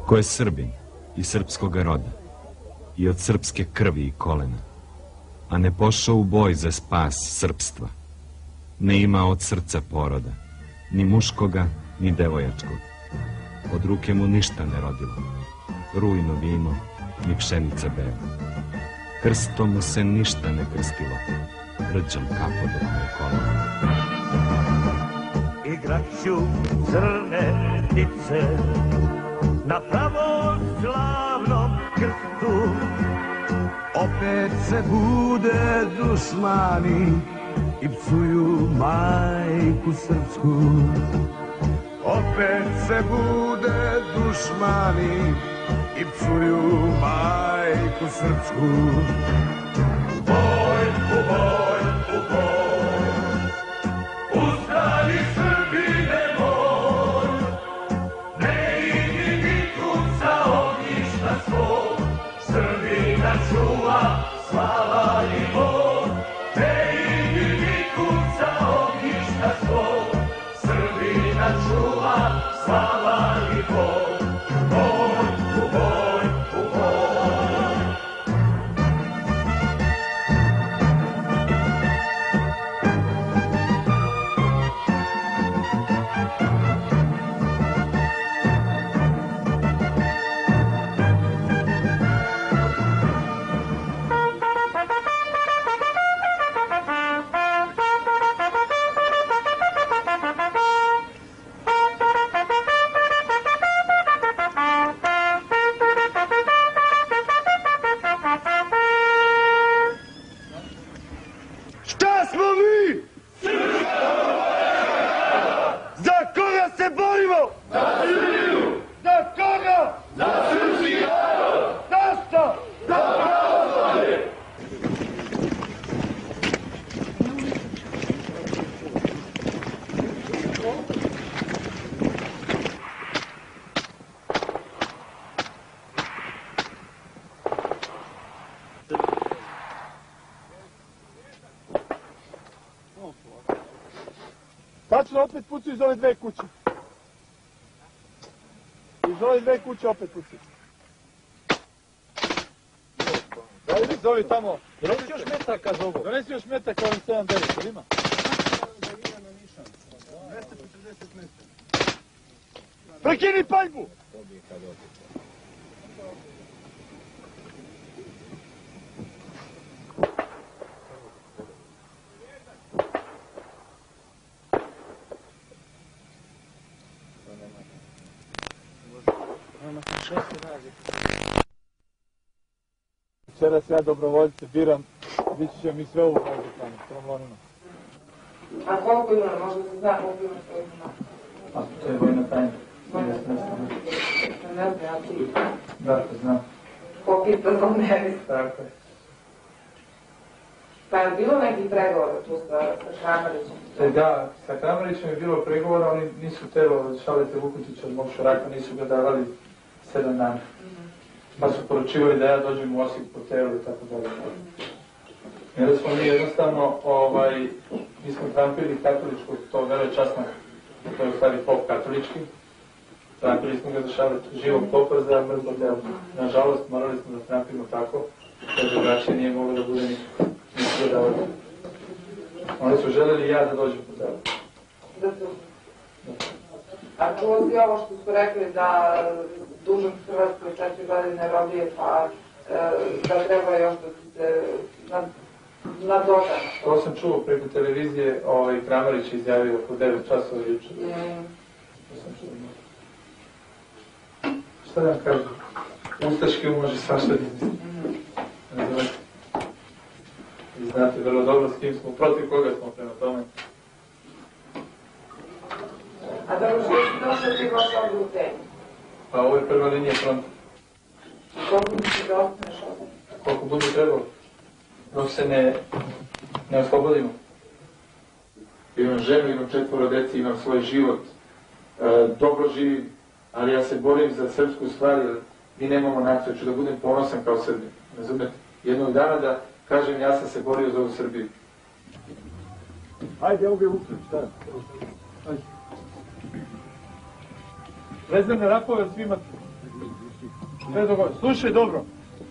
ko je Srbin i srpskoga roda i od srpske krvi i kolena, a ne pošao u boj za spas srpstva, ne ima od srca poroda, ni muškoga, ni devojačkog. Od ruke mu ništa ne rodilo, rujno vino, ni pšenica bela. Krstom mu se ništa ne krstilo, rđom kapo dok mu je koleno. Igraću crne ptice na pravoslavnom krstu. Opet se bude dušmani i psuju majku srpsku. Opet se bude dušmani i psuju majku srpsku. U boj, u boj, u boj, ustani Srbine moj, ne idi bitku sa ognjišta svog, Srbina čuva slava i bol. Ne idi bitku sa ognjišta svog, Srbina čuva slava i bol. Tačno, opet pucaju iz ove dve kuće. Iz ove dve kuće opet pucaju. Daj, zovi tamo. Donesi još metaka za ovo. Donesi još metaka, ovim 7-9, ima? 240 metara. Prekini paljbu! Večeras ja dobrovoljce biram, dići će mi sve u vozu tamo, s tromlonima. A koliko ima, možda se zna koliko ima što ima? A to je vojna tajna. Ne znam, ja ti... Da, to znam. Ko pita to ne vidim. Tako je. Pa je bilo neki pregovor tu sa Kramarićem? Da, sa Kramarićem je bilo pregovora, oni nisu telo Šalete Vukotića od mog Šoraka, nisu ga davali 7 dana. Pa su poručivali da ja dođem u Osijek po telu i tako dalje. I onda smo mi jednostavno, mi smo trampili katoličkog, to velečasnog, to je u stvari pop katolički. Trampili smo ga za Šaletu živog popa za mrtvo telo. Nažalost, morali smo da trampimo tako, da drugačije nije moglo da bude nikako. Nisu ga davali. Oni su želeli ja da dođem po telu. A čuo si ovo što su rekli da dužan Hrvatskoj 4 godine robije, pa da treba još da ti se nadodana? To sam čuo preko televizije, Kramarić je izjavio oko 9 časova juče. To sam čuo. Šta da vam kažem? Ustaški može svašta da izmisli. Vi znate vrlo dobro s kim smo, protiv koga smo prema tome. A dobro, što si došao ti baš ovdje u temi? Pa ovo je prva linija fronta. Koliko misliš da ostaneš ovdje? Koliko budu trebalo, dok se ne oslobodimo. Imam ženu, imam 4 dece, imam svoj život, dobro živim, ali ja se borim za srpsku stvar, jer mi nemamo naciju, ću da budem ponosan kao Srbin. Razumete? Jednog dana da kažem ja sam se borio za ovu Srbiju. Ajde, evo ga je uključ, šta je? Ajde. Rezervne rapove svima. Slušaj dobro,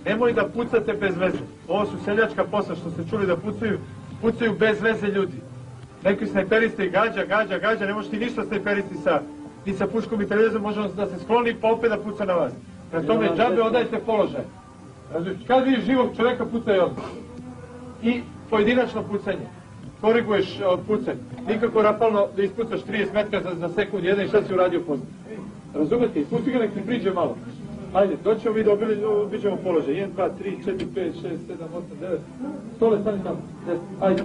nemoj da pucate bez veze. Ovo su seljačka posla što ste čuli da pucaju bez veze ljudi. Neki snajperisti gađa, ne možeš ti ništa snajperisti ni sa puškom i televizom, može da se skloni pa opet da puca na vas. Prema tome, džabe odajte položaj. Kad vidiš živog čoveka, pucaj odmah. I pojedinačno pucanje. Koriguješ od pucanja. Nikako rapalno da ispucaš 30 metra za sekund jedan i šta si uradio poslije. Razumete? Ispusti ga, nek ti priđe malo. Ajde, doćemo mi da obiđemo položaj. 1, 2, 3, 4, 5, 6, 7, 8, 9. Stole, stani tamo. Ajde.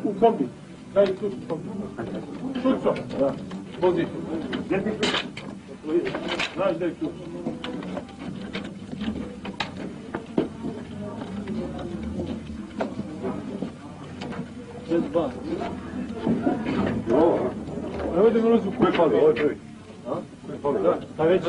U kombi. Daj ključ u kombi. Šuco. Da. Vozi. Gdje ti ključ? Znaš da je ključ. Dva. Evo da mi ulazu koji pali. Ovo je prvi. A? Koji pali, da. Šta već?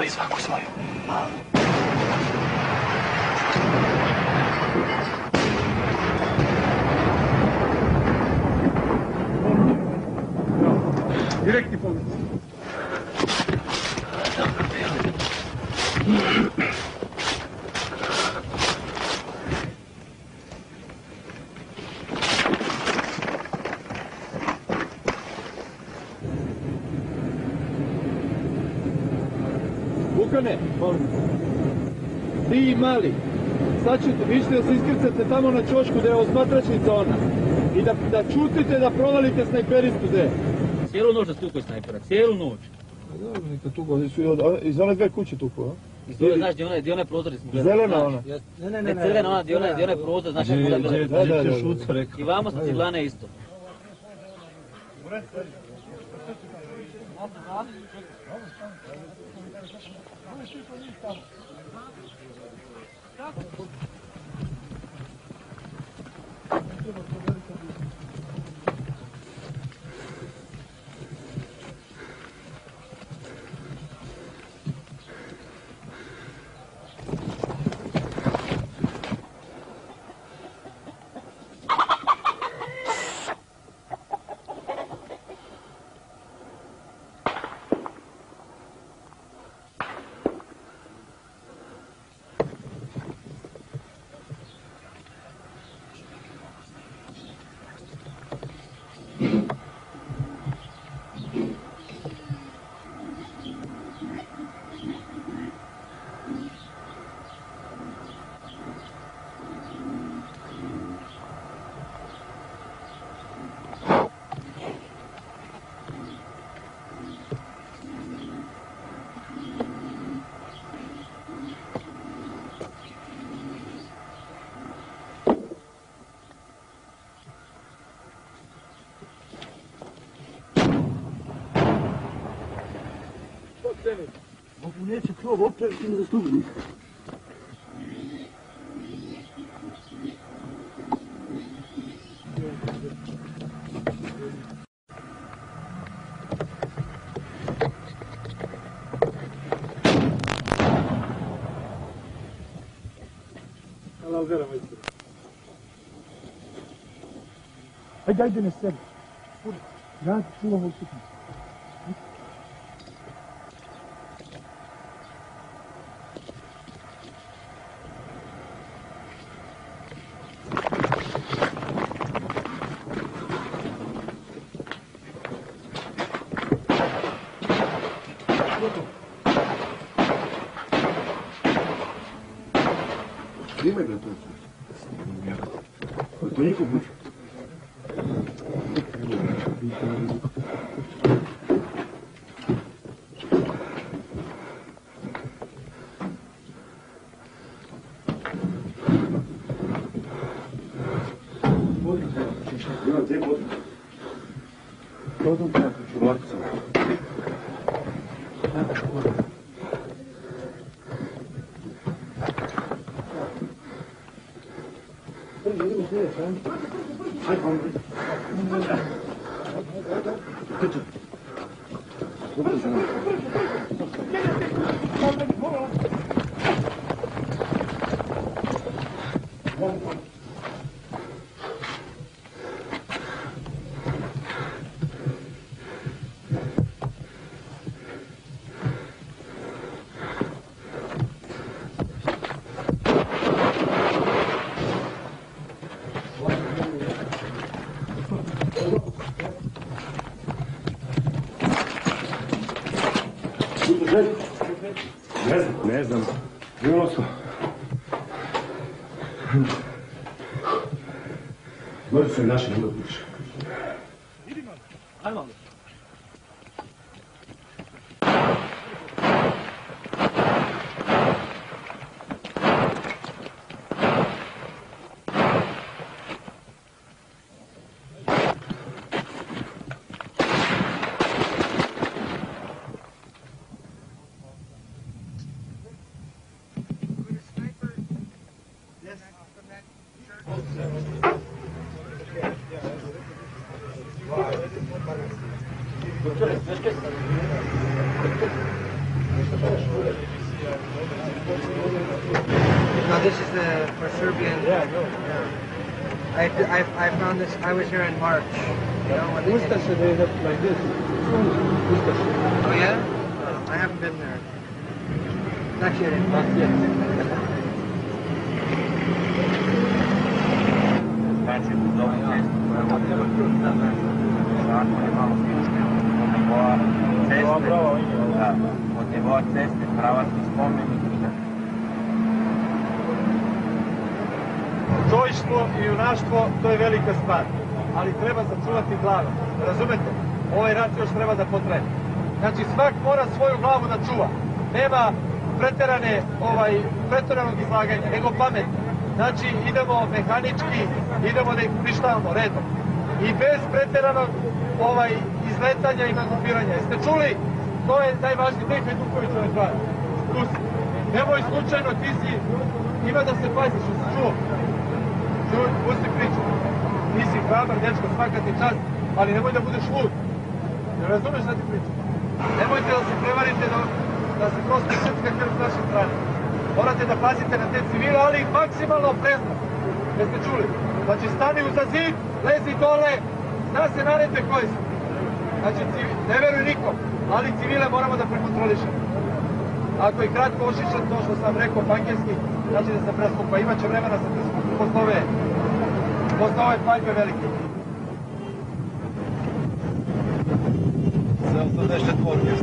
Svaku svoju. Direktni pogled. Vukane, ti mali, sad ćete, vi ćete da se iskrcate tamo na ćošku gdje je osmatračnica ona i da čutite da provalite snajperistu gdje. Cijelu noć da stukaju snajpera, cijelu noć. Dobro, neka tuko, iz one dve kuće tuko, a? Iz dole, znaš, gdje onaj prozor smo gledali. Zelena ona? Ne, crvena ona, gdje onaj prozor, znaš, kako da gledali. I vamo sa ciglane isto. Bogu neće to opraviti za služnik. Ajde na sebi. Ja čuvam u sutnicu. Gdje me gleda to? To njihov buč. Ima gdje vodu? Vodu kako ću vlakcu. Nemaš vodu. Idemo gdje, Frank? Ajde, vam gdje. Peđa. Dobro za nam. Ne znam. Bilo su. Možda su i naši ne dobiš. Ajmo. Now this is for Serbian. Yeah, no. I found this. I was here in March. You know, when they have like this. Oh yeah? I haven't been there. Not yet. Not yet. Znači, uz ovu cestu koja vodi zakon je malo slične od nivoa ceste, pravatni spomenik. Čovještvo i junaštvo, to je velika stvar, ali treba sačuvati glavu. Razumete? Ovaj rat još treba da potraje. Znači, svak mora svoju glavu da čuva. Nema pretjeranog izlaganja, nego pametno. Znači, idemo mehanički, idemo da ih prištavamo redom. I bez pretjeranog izletanja i nakupiranja. Jeste čuli? To je najvažniji. Dej Hajdukovićove stvari. Nemoj slučajno, ti si, ima da se paziš, što si čuo. Pusti priču. Nisi hrabar, dečko, svaka ti čast, ali nemoj da budeš lud. Ne razumeš šta ti pričam? Nemojte da se prevarite da se prosto srpska krv s naše strane. Morate da pazite na te civile, ali maksimalno oprezno. Jeste čuli? Znači stani uza zid, lezi dole, zna se naredbe koji su. Znači ne veruj nikom, ali civile moramo da prekontrolišemo. Ako je kratko ošišan to što sam rekao pankerski, znači da se preskupa. Imaće vremena da se preskupa posle ove paljbe velike. 764,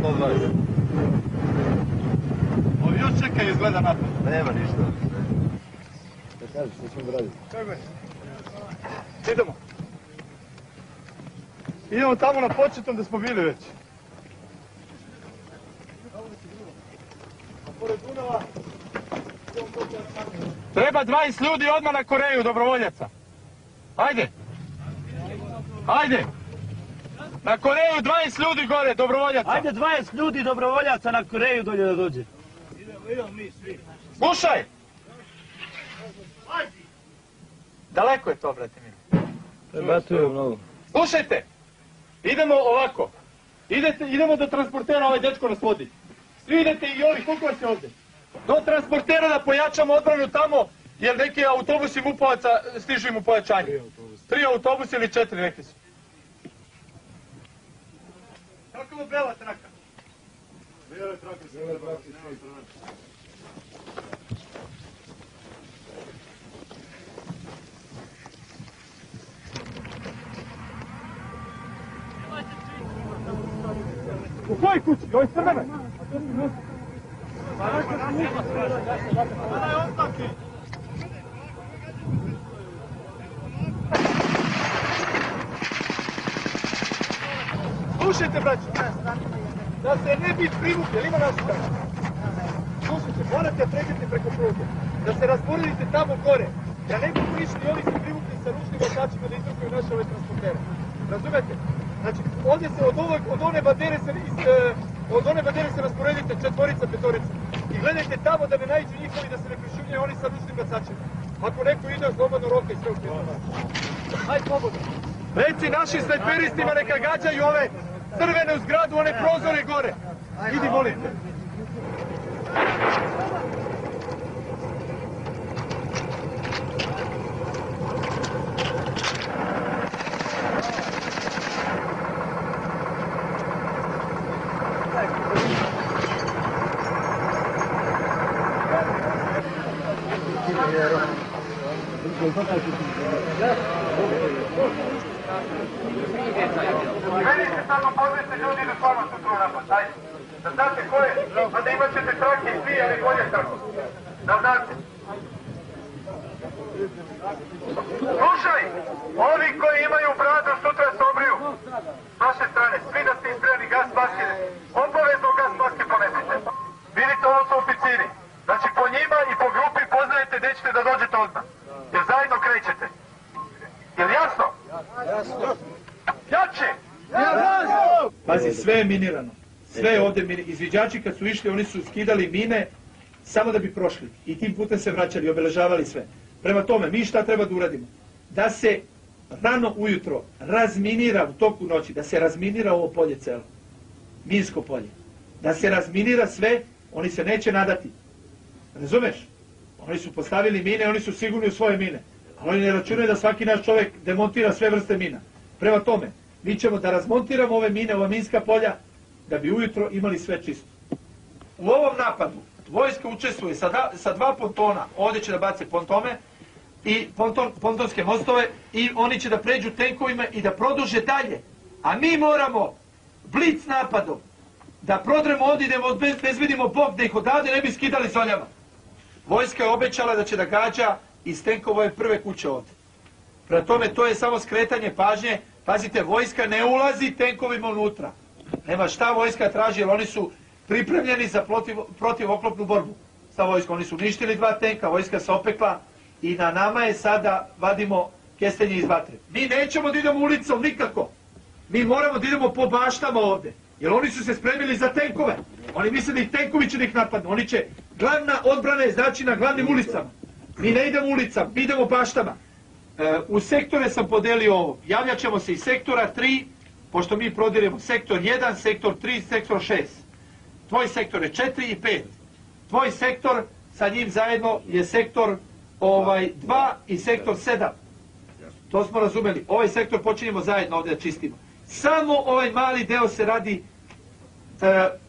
120. Ovi još čekaj izgleda napad. Nema ništa. Da kažeš, što ćemo raditi? Čekaj. Idemo. Idemo tamo na početnom da smo bili već. Treba 20 ljudi odmah na Koreju, dobrovoljaca. Ajde. Ajde. Na Koreju 20 ljudi gore, dobrovoljaca. Ajde 20 ljudi dobrovoljaca na Koreju dolje da dođe. Idemo mi svi. Slušaj. Daleko je to, brate mi. Prebatuju mnogo. Slušajte. Idemo ovako. Idemo do transportera, ovaj dečko nas vodi. Svi idete i ovi, koliko vas je ovdje? Do transportera da pojačamo odbranu tamo, jer neki autobusi MUP-ovaca stižu im u pojačanje. 3 autobusa ili 4, rekli su. Kako je bela traka? Bela traka, bela traka. U kojoj kući? Ovoj crvenoj? Slušajte, braći, da se ne bi privukli, ili ima naši tako? Slušajte, morate pređeti preko pruge, da se razburilite tamo gore, da ne bi prišli i ovi se privukli sa ručnim glasačima da izdrukaju naše ove transportere. Razumete? Znači, ovdje se od one bandere se rasporedite četvorica, petorica. I gledajte tamo da ne naiđu njihovi da se ne prišumljaju oni sa ručnim glasačima. Ako neko ide slobodno roka i sve u prijatelju. Hajde slobodno. Reci našim snajperistima neka gađaju ove crvene u zgradu, one prozore gore. Idi, molim te. Meni se samo pozvete ljudi idu s vama sutra u napad, dajte. Da znate ko je, a da imat ćete trake i svi, ali bolje tako. Da znate. Slušaj, ovi koji imaju bradu sutra se obriju. S vaše strane, svi da ste ispremni gas maske, obavezno gas maske ponesite. Vidite, ovo su oficiri. Znači po njima i po grupi poznajete gdje ćete da dođete odmah. Jer zajedno krećete. Jel jasno? Jasno. Jače! Pazi, sve je minirano. Sve je ovdje minirano. Izviđači kad su išli, oni su skidali mine samo da bi prošli. I tim putem se vraćali, obeležavali sve. Prema tome, mi šta treba da uradimo? Da se rano ujutro razminira u toku noći, da se razminira ovo polje celo. Minsko polje. Da se razminira sve, oni se neće nadati. Razumeš? Oni su postavili mine, oni su sigurni u svoje mine. Ali oni ne računaju da svaki naš čovjek demontira sve vrste mina. Prema tome, mi ćemo da razmontiramo ove mine, ova minska polja, da bi ujutro imali sve čisto. U ovom napadu vojska učestvuje sa dva pontona, ovdje će da bace pontome, i pontonske mostove, i oni će da pređu tenkovima i da produže dalje. A mi moramo blic napadom da prodremo ovdje i da obezbedimo bok, da ih odavde ne bi skidali zoljama. Vojska je obećala da će da gađa iz tenkova prve kuće ovdje. Prema tome, to je samo skretanje pažnje. Pazite, vojska ne ulazi tenkovima unutra. Nema šta vojska traži, jer oni su pripremljeni za protivoklopnu borbu sa vojskom. Oni su uništili 2 tenka, vojska se opekla i na nama je sada vadimo kestenje iz vatre. Mi nećemo da idemo ulicom nikako. Mi moramo da idemo po baštama ovdje. Jer oni su se spremili za tenkove. Oni misle da ih tenkovi će da ih napadnu. Oni će, glavna odbrana je znači na glavnim ulicama. Mi ne idemo ulicama, mi idemo baštama. U sektore sam podelio ovo. Javljat ćemo se iz sektora 3, pošto mi prodiremo sektor 1, sektor 3, sektor 6. Tvoj sektor je 4 i 5. Tvoj sektor sa njim zajedno je sektor 2 i sektor 7. To smo razumeli. Ovaj sektor počinjemo zajedno ovdje da čistimo. Samo ovaj mali deo se radi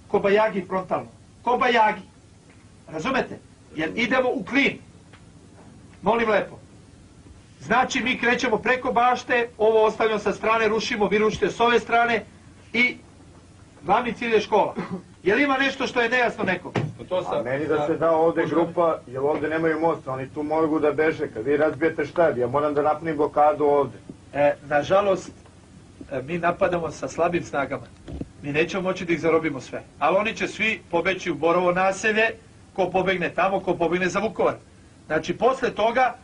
Kobajagi frontalno. Kobajagi. Razumete? Jer idemo u klin. Molim lepo. Znači mi krećemo preko bašte, ovo ostavljamo sa strane, rušimo, vi rušite s ove strane i glavni cilj je škola. Jel ima nešto što je nejasno nekom? A meni da se da ovdje grupa, jer ovdje nemaju mosta, oni tu mogu da beže, kad vi razbijete štab, ja moram da napunim blokadu ovdje. Nažalost, mi napadamo sa slabim snagama. Mi nećemo moći da ih zarobimo sve. Ali oni će svi pobeći u Borovo naselje, ko pobegne tamo, ko pobegne za Vukovar. Znači, posle toga,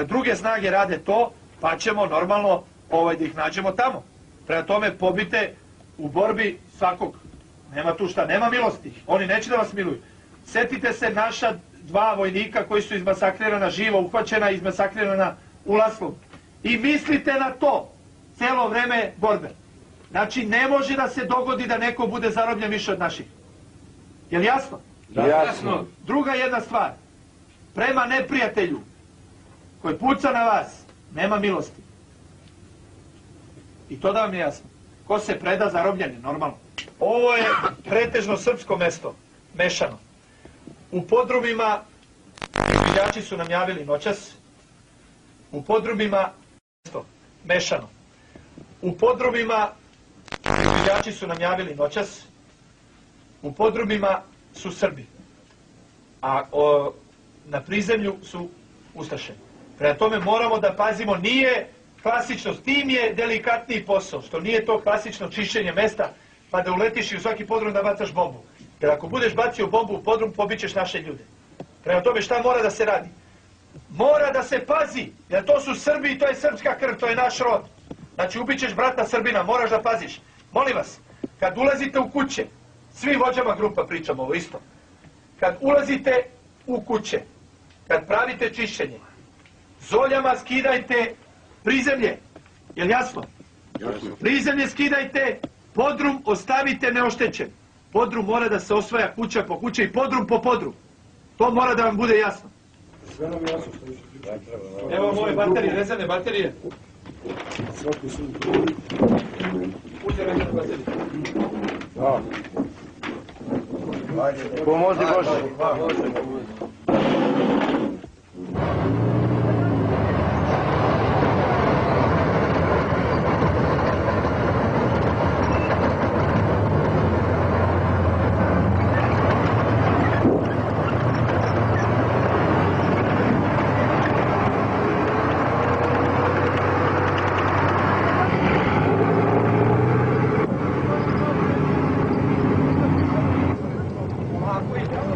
druge snage rade to, pa ćemo normalno da ih nađemo tamo. Prema tome, pobite u borbi svakog. Nema tu šta, nema milosti. Oni neće da vas miluju. Setite se naša 2 vojnika koji su izmasakrirana živo, uhvaćena, izmasakrirana u Laslovu. I mislite na to celo vreme borbe. Znači, ne može da se dogodi da neko bude zarobljen više od naših. Jel jasno? Jasno. Druga jedna stvar. Prema neprijatelju koji puca na vas, nema milosti. I to da vam je jasno. Ko se preda, zarobljen je, normalno. Ovo je pretežno srpsko mesto, mešano. U podrumima, izviđači su nam javili noćas, u podrumima, mešano. U podrumima, izviđači su nam javili noćas, u podrumima su Srbi, a na prizemlju su Ustaše. Prema tome moramo da pazimo, nije klasično, s tim je delikatniji posao, što nije to klasično čišćenje mesta, pa da uletiš i u svaki podrum da bacaš bombu. Jer ako budeš bacio bombu u podrum, pobićeš naše ljude. Prema tome šta mora da se radi? mora da se pazi, jer to su Srbi i to je srpska krv, to je naš rod. Znači, ubićeš brata Srbina, moraš da paziš. Molim vas, kad ulazite u kuće, svi vođama grupa pričamo ovo isto, kad ulazite u kuće, kad pravite čišćenje, zoljama skidajte prizemlje, jel jasno? Prizemlje skidajte, podrum ostavite neoštećen. Podrum mora da se osvaja kuća po kuća i podrum po podrum. To mora da vam bude jasno. Sve nam jasno što je. Evo moje baterije, rezervne baterije. Uzde rezervne baterije. Pomozi Bože.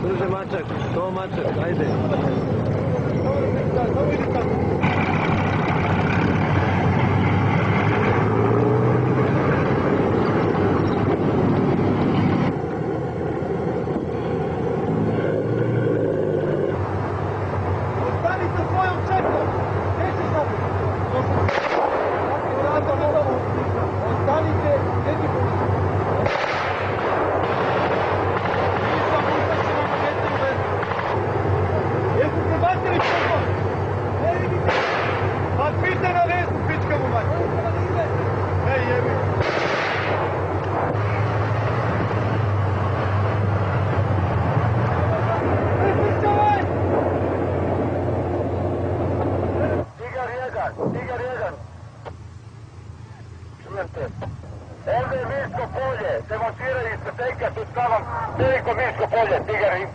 Drže mačak, to mačak, ajde. Ostani sa svojom čekom! Neće zabiti! Ostanite, neće pušiti! Jeste se bacili čekom? Ne vidite! Pa pite na vezu, pička mu mati! Ej, jebi! Tigar 1. Čujem te. Ovdje je minsko polje. Demontiraju iz Petenka, tu stavam veliko minsko polje. Tigar 1.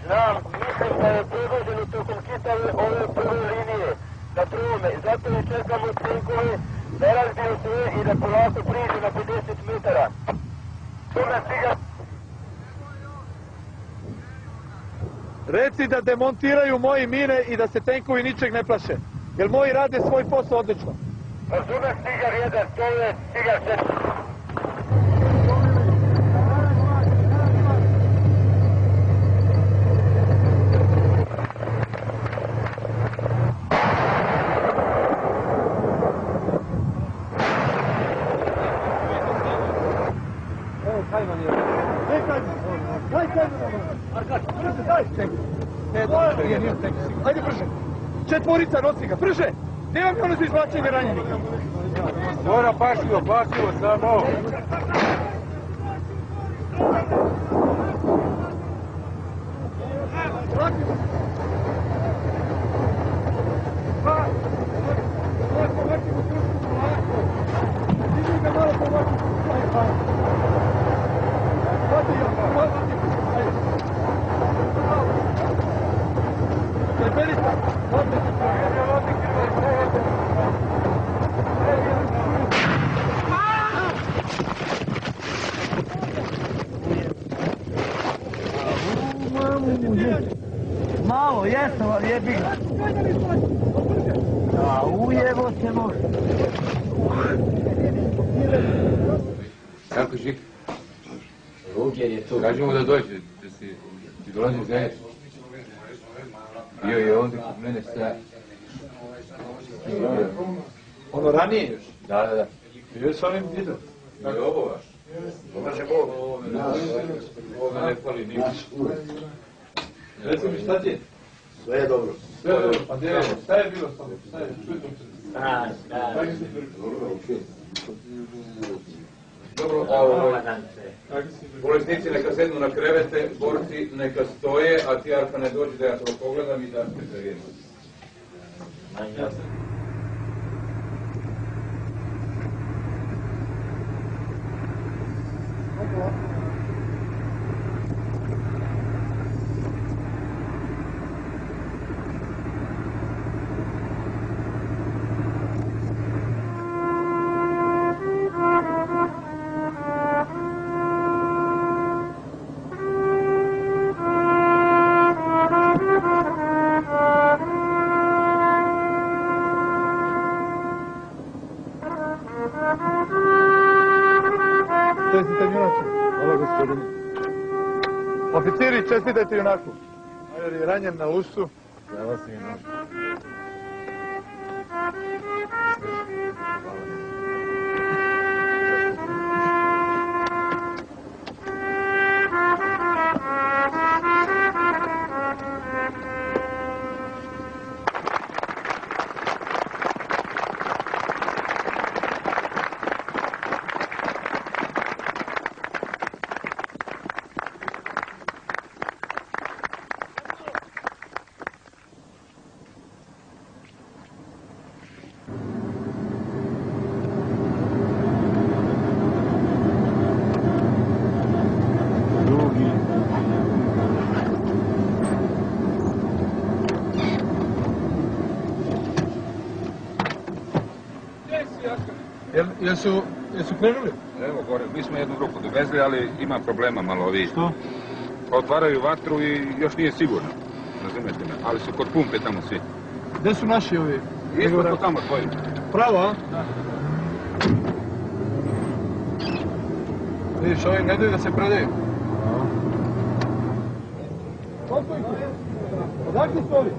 Znam, mislim da je predvođeno tokom čitave ove prve linije na prvome. Zato i čekamo tenkove da razbiju sve i da polako priđu na 50 metara. Čujem Tigar. Reci da demontiraju moji mine i da se tenkovi ničeg ne plaše. Jer moji rade svoj posao odlično. Razumem Tigar 1, to je Tigar 4. Evo Kajman je. Daj Kajman. Daj Kajman. Arkač, brže, daj. Ajde brže. Četvorica nosi ga, brže. Nema mi ono za izvlačenje ranjenika. Mora pašljivo, samo. Malo, jesam, ali jebi ga. A ujevo se može. Kako Žik? Ruger je tu. Kaži mu da dođe, da ti dolazim zajedno. Bio je ovdje kod mene sa... Ono ranije još? Da. Bio je s ovim vidom. Je ovo vaš? Pomaže Bog. Ovo ne fali ništa. Reci mi šta ti je? Sve je dobro. Sve je dobro, pa djelo, šta je bilo s tobom? Šta je, čujte mi se. Dobro, bolesnici neka sednu na krevete, borci neka stoje, a ti Arfane dođi da ja to pogledam i da se zarijedim. gospodine. Oficiri, čestitajte junaku. Major je ranjen na usu. Evo si Jesu krenuli? Evo gore, mi smo jednu grupu dovezli, ali ima problema malo ovi. Što? Otvaraju vatru i još nije sigurno. Razumete me, ali su kod pumpe tamo svi. Gde su naši ovi? Ispod tamo tvoji. Pravo, a? Da. Vidiš, ovi ne daju da se predaju. Koliko ih je? Odakle su ovi?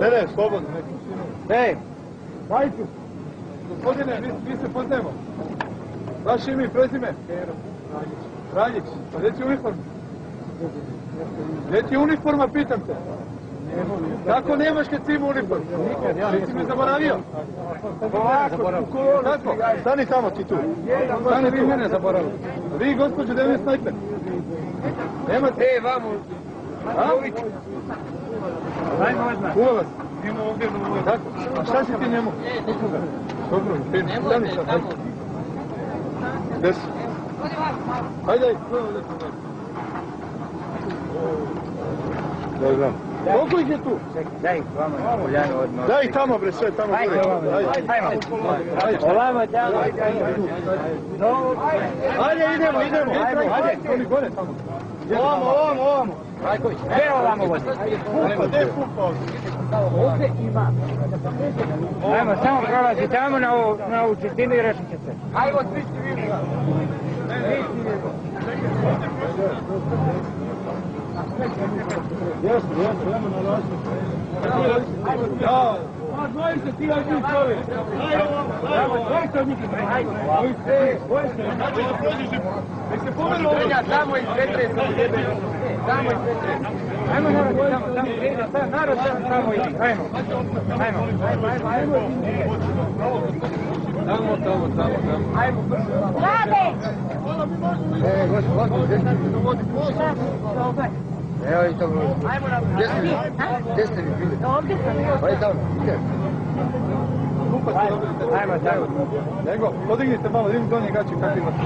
Ne, slobodno. Ej! Majku! Gospodine, mi se poznajemo. Vaše ime i prezime? Kraljić. Pa gdje ti je uniforma? Gdje ti je uniforma, pitam te? Kako nemaš kad si ima uniformu? Ti si me zaboravio? Kako? Stani tamo ti tu. Stani vi mene zaboravili. Vi, gospođo, da je snajper. Nemate? vamo. Kuva vas. Tako? A šta si ti njemu? Dobro, stani sad. Gde si? Hajde. Dobro. Koliko ih je tu? Daj, vamo na poljanu odmah. Daj tamo bre, sve tamo gore. Ovamo tamo. Ajde, idemo. Ajde, oni gore tamo. Ovamo. Rajković, gdje ovamo vozi? Gdje je pumpa ovdje? Ovdje ima. Ajmo, samo prolazi tamo na ovu čistinu i rešit će se. Ajmo, svi ste vidjeli. Jeste, idemo na lasu. Ja, dvoji se ti od njih čovjek. Dvoji se od njih. Dvoji se. Nek se pomeru ovo. Tamo iz Petre, tamo iz Petre. Ajmo narod tamo idi. Ajmo. Tamo. Ajmo brzo. Rade! Gospodin, evo i to bilo. Gdje ste vi bili? Ovdje sam bio. Ajde tamo, ide. Ajmo tamo. Nego, podignite malo, vidim donje gaće kakvi imate.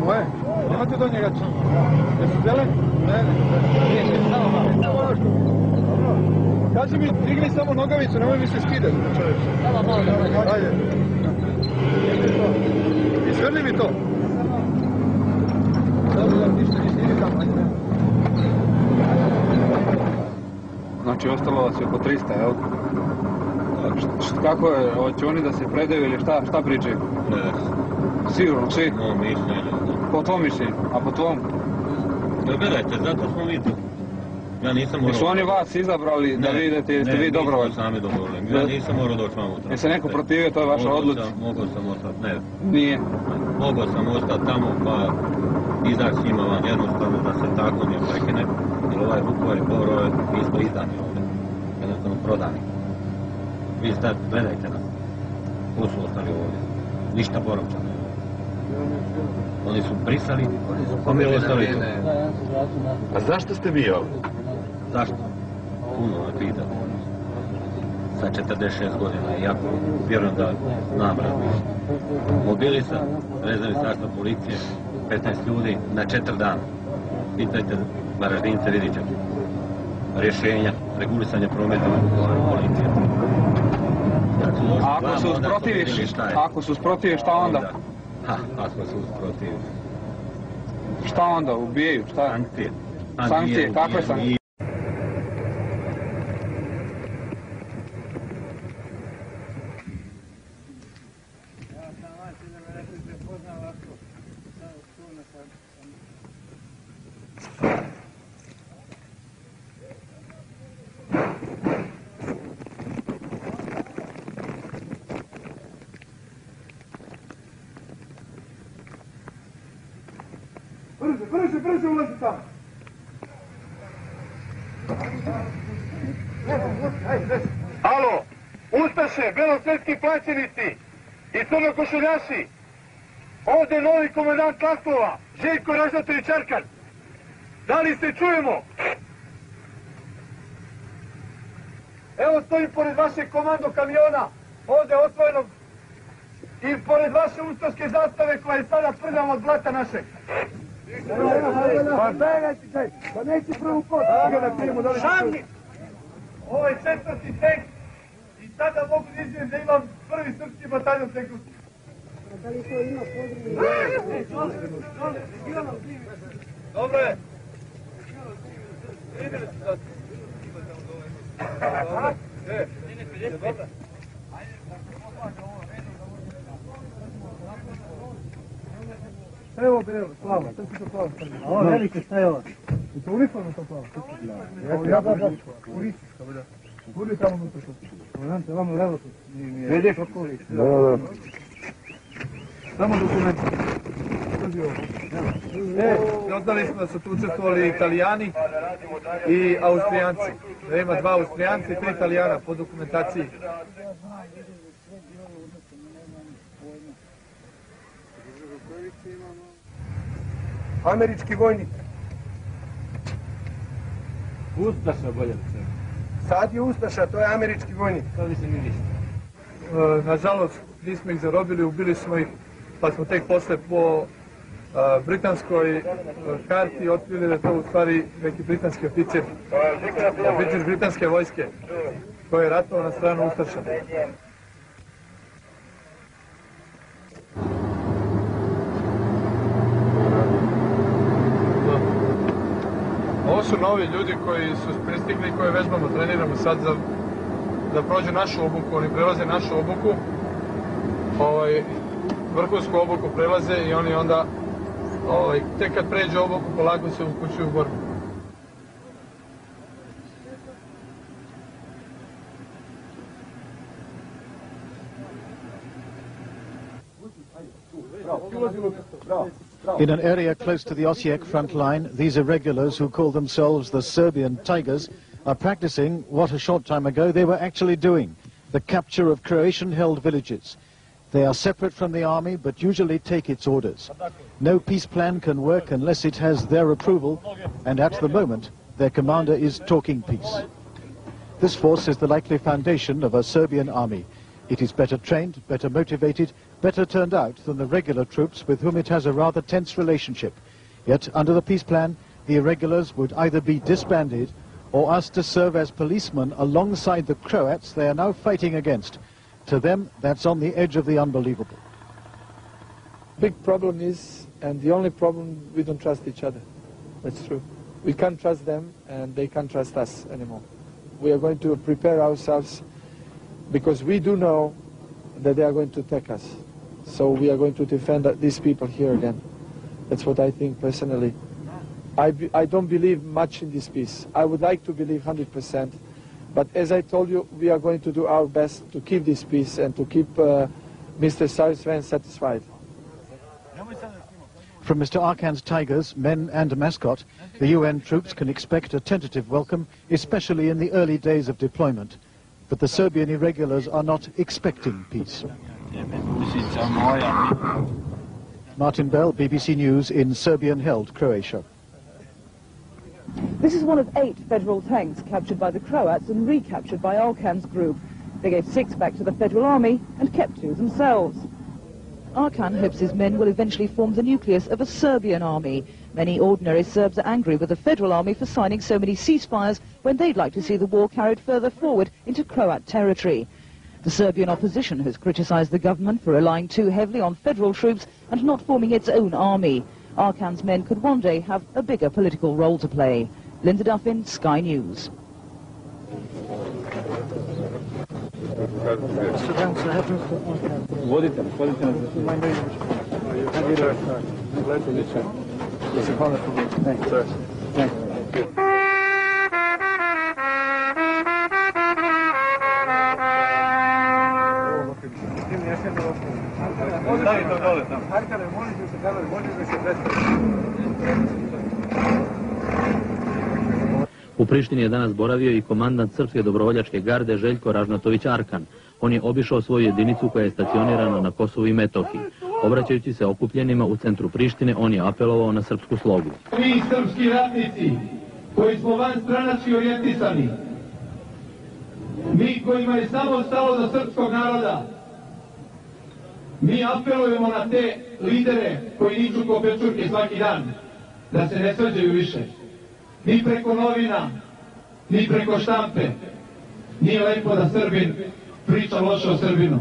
Moje? Imate donje gaće? Jesu zeleni? Ne. Kaži mi, digni samo nogavicu, nemoj mi se skidati, čovječ. Ajde. Izvrni mi to. Ništa, idi tamo, ajde. Znači, ostalo vas je oko 300, jel? Kako je, hoće oni da se predaju ili šta pričaju? Ne. Sigurno, svi? No, mišljenje. Po tvom mišljenju, a po tvom? Da gledajte, zato smo mi tu. Ja nisam morao... Jesu oni vas izabrali da vidite, jeste vi dobrovoljni? Ne, sami dobrovoljni. Ja nisam morao doći vam utra. Jeste neko protivio, to je vaša odluka? Mogao sam ostati, ne. Nije? Mogao sam ostati tamo pa izaći s njima van jednostavno da se tako ne prekine. Jer ovaj Vukovar i Borovo nismo izdani ovdje. Jednostavno prodani. Vi sad gledajte nas. Ko su ostali ovdje? Ništa Borovčana. Oni su brisali, pa mi ostali tu. A zašto ste vi ovdje? Zašto? Puno me pitate. Sa 46 godina, iako vjerujem da znam razmišljati. Mobilisa, rezervisaštva policije, 15 ljudi na 4 dana. Pitajte Varaždince, vidit ćete. Rješenja, regulisanje prometa policije. A ako se usprotiviš, šta onda? Ako se usprotiviš. Šta onda, ubijaju, šta? Sankcije. Sankcije, kakve sankcije? Brže ulazi tamo. Alo, Ustaše, belosvetski plaćenici i crnokošuljaši. Ovdje novi komandant Laslova, Željko Ražnatović Arkan. Da li se čujemo? Evo stojim pored vašeg komando kamiona, ovdje otvorenog, i pored vaše ustaške zastave koja je sada prljava od blata našeg. Pa begajte se, pa neće prvu pot. Šamni! Ovo je 4. tek i sada mogu da izvijem da imam 1. srpski bataljon tenkovski. Da li to ima područje? Dobro je. Šta je ovo bilo? Plava, šta si to plava? A ovo velike, šta je ovo? I to uniforma to plava? Ja da. Turistička, da. Budi tamo unutra što ti. Znate, vamo levo tu. Vidiš? Da. Samo dokumenti. Doznali smo da su tu učestvovali Italijani i Austrijanci. Da ima 2 Austrijanci i 3 Italijana po dokumentaciji. Američki vojnik. Ustaša bolje da se. Sad je Ustaša, to je američki vojnik. To mislim i ništa. Nažalost, nismo ih zarobili, ubili smo ih, pa smo tek posle po britanskoj karti otkrili da je to u stvari neki britanski oficir britanske vojske koji je ratovao na stranu Ustaša. Ovo su novi ljudi koji su pristigli i koje vežbamo, treniramo sad da prođu našu obuku, oni prelaze našu obuku, vrhunsku obuku prelaze i oni onda tek kad pređu obuku polako se upućuju u borbu. In an area close to the Osijek front line, these irregulars who call themselves the Serbian Tigers are practicing what a short time ago they were actually doing, the capture of Croatian-held villages. They are separate from the army, but usually take its orders. No peace plan can work unless it has their approval, and at the moment, their commander is talking peace. This force is the likely foundation of a Serbian army. It is better trained, better motivated, better turned out than the regular troops with whom it has a rather tense relationship. Yet, under the peace plan, the irregulars would either be disbanded or asked to serve as policemen alongside the Croats they are now fighting against. To them, that's on the edge of the unbelievable. Big problem is, and the only problem, we don't trust each other. That's true. We can't trust them, and they can't trust us anymore. We are going to prepare ourselves because we do know that they are going to attack us. So we are going to defend these people here again. That's what I think personally. I don't believe much in this peace. I would like to believe 100%. But as I told you, we are going to do our best to keep this peace and to keep Mr. Sarsven satisfied. From Mr. Arkan's Tigers, men and mascot, the UN troops can expect a tentative welcome, especially in the early days of deployment. But the Serbian irregulars are not expecting peace. Martin Bell, BBC News in Serbian-held Croatia. This is one of 8 federal tanks captured by the Croats and recaptured by Arkan's group. They gave 6 back to the federal army and kept 2 themselves. Arkan hopes his men will eventually form the nucleus of a Serbian army. Many ordinary Serbs are angry with the federal army for signing so many ceasefires when they'd like to see the war carried further forward into Croat territory. The Serbian opposition has criticised the government for relying too heavily on federal troops and not forming its own army. Arkan's men could one day have a bigger political role to play. Linda Duffin, Sky News. Arkane, molim te se, možeš da se predstaviš? U Prištini je danas boravio i komandant Srpske dobrovoljačke garde Željko Ražnatović Arkan. On je obišao svoju jedinicu koja je stacionirana na Kosovu i Metohiji. Obraćajući se okupljenima u centru Prištine, on je apelovao na srpsku slogu. Mi srpski ratnici, koji smo van stranački orijentisani, mi kojima je samo stalo do srpskog naroda, mi apelujemo na te lidere koji niču ko pečurke svaki dan, da se ne svađaju više. Ni preko novina, ni preko štampe. Nije lepo da Srbin priča loše o Srbinu.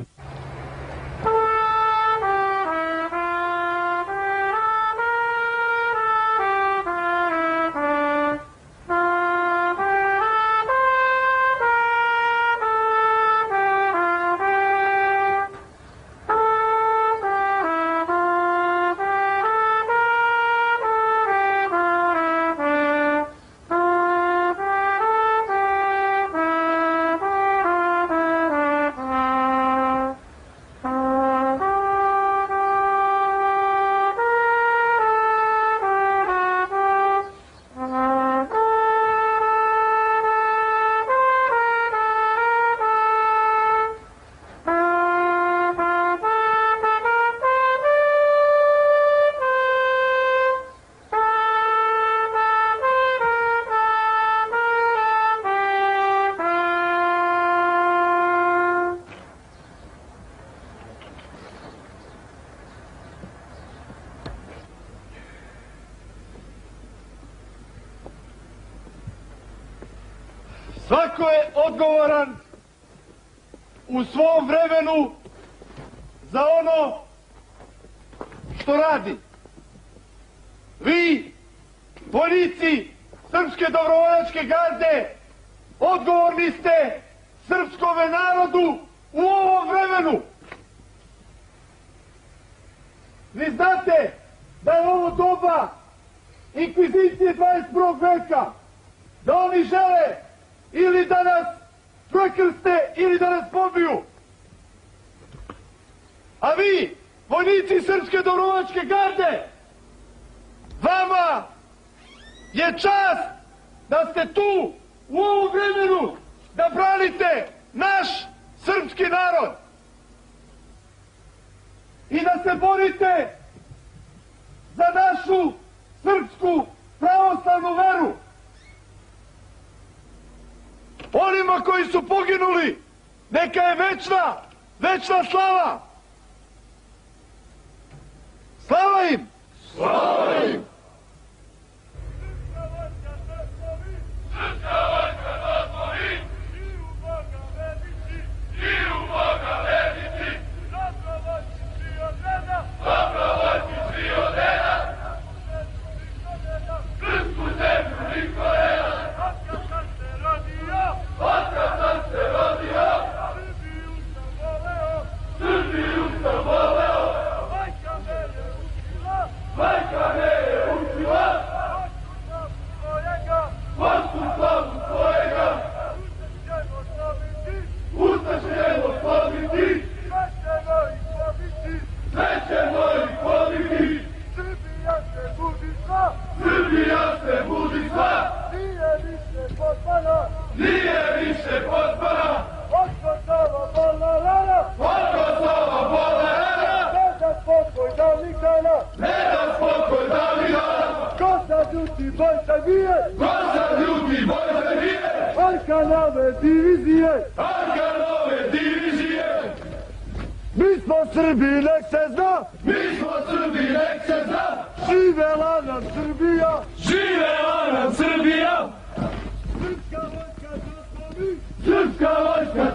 Svako je odgovoran u svom vremenu za ono što radi. Vi, vojnici Srpske dobrovoljačke garde, odgovorni ste srpskome narodu u ovom vremenu. Vi znate da je ovo doba inkvizicije 21. veka, da oni žele ili da nas prekrste, ili da nas pobiju. A vi, vojnici Srpske dobrovoljačke garde, vama je čast da ste tu u ovom vremenu da branite naš srpski narod i da se borite za našu srpsku pravoslavnu veru. Onima koji su poginuli, neka je večna slava. Slava im! Slava im! Arkanove divizije! Mi smo Srbi, nek se zna! Živela nam Srbija! Srpska vojska